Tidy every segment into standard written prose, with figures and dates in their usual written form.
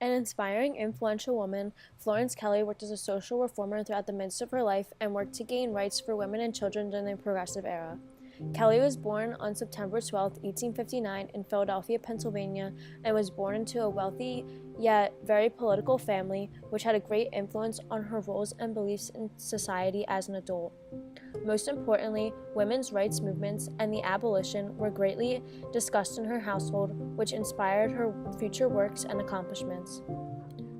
An inspiring, influential woman, Florence Kelley worked as a social reformer throughout the midst of her life and worked to gain rights for women and children during the Progressive Era. Kelley was born on September 12, 1859, in Philadelphia, Pennsylvania, and was born into a wealthy yet very political family, which had a great influence on her roles and beliefs in society as an adult. Most importantly, women's rights movements and the abolition were greatly discussed in her household, which inspired her future works and accomplishments.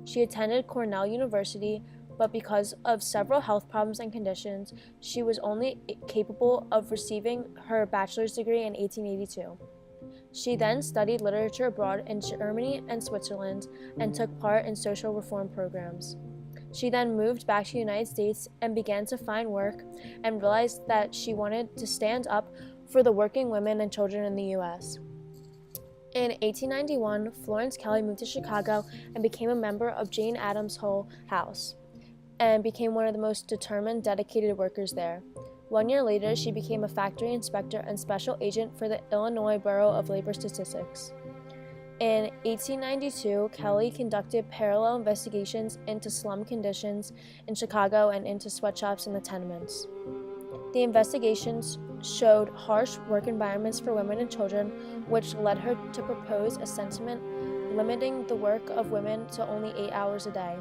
She attended Cornell University, but because of several health problems and conditions, she was only capable of receiving her bachelor's degree in 1882. She then studied literature abroad in Germany and Switzerland and took part in social reform programs. She then moved back to the United States and began to find work and realized that she wanted to stand up for the working women and children in the U.S. In 1891, Florence Kelley moved to Chicago and became a member of Jane Addams' Hull House and became one of the most determined, dedicated workers there. 1 year later, she became a factory inspector and special agent for the Illinois Bureau of Labor Statistics. In 1892, Kelley conducted parallel investigations into slum conditions in Chicago and into sweatshops in the tenements. The investigations showed harsh work environments for women and children, which led her to propose a sentiment limiting the work of women to only 8 hours a day.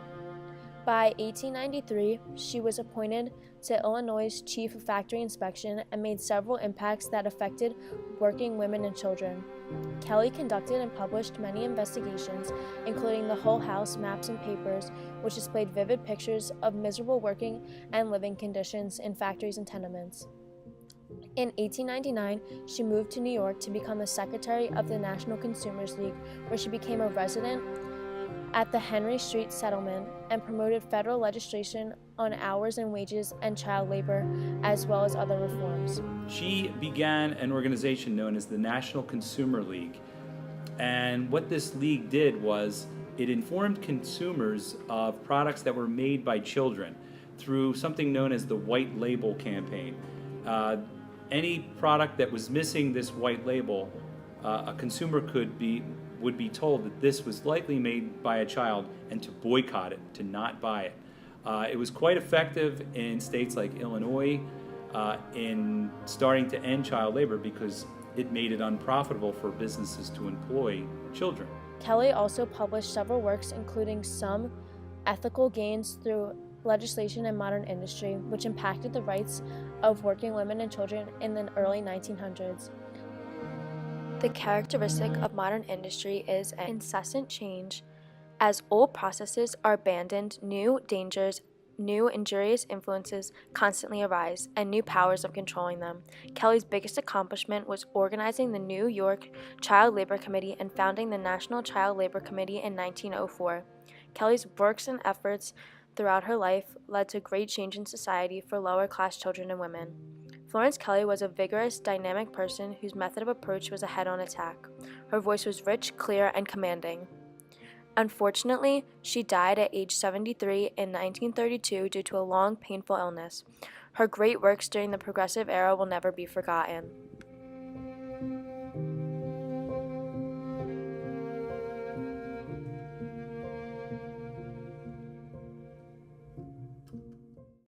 By 1893, she was appointed to Illinois' Chief of Factory Inspection and made several impacts that affected working women and children. Kelley conducted and published many investigations, including the Hull House Maps and Papers, which displayed vivid pictures of miserable working and living conditions in factories and tenements. In 1899, she moved to New York to become the secretary of the National Consumers League, where she became a resident at the Henry Street Settlement and promoted federal legislation on hours and wages and child labor, as well as other reforms. She began an organization known as the National Consumer League. And what this league did was it informed consumers of products that were made by children through something known as the White Label campaign. Any product that was missing this white label, a consumer would be told that this was likely made by a child and to boycott it, to not buy it. It was quite effective in states like Illinois in starting to end child labor because it made it unprofitable for businesses to employ children. Kelley also published several works, including some ethical gains through legislation and modern industry, which impacted the rights of working women and children in the early 1900s. The characteristic of modern industry is an incessant change. As old processes are abandoned, new dangers, new injurious influences constantly arise, and new powers of controlling them. Kelley's biggest accomplishment was organizing the New York Child Labor Committee and founding the National Child Labor Committee in 1904. Kelley's works and efforts throughout her life led to great change in society for lower-class children and women. Florence Kelley was a vigorous, dynamic person whose method of approach was a head-on attack. Her voice was rich, clear, and commanding. Unfortunately, she died at age 73 in 1932 due to a long, painful illness. Her great works during the Progressive Era will never be forgotten.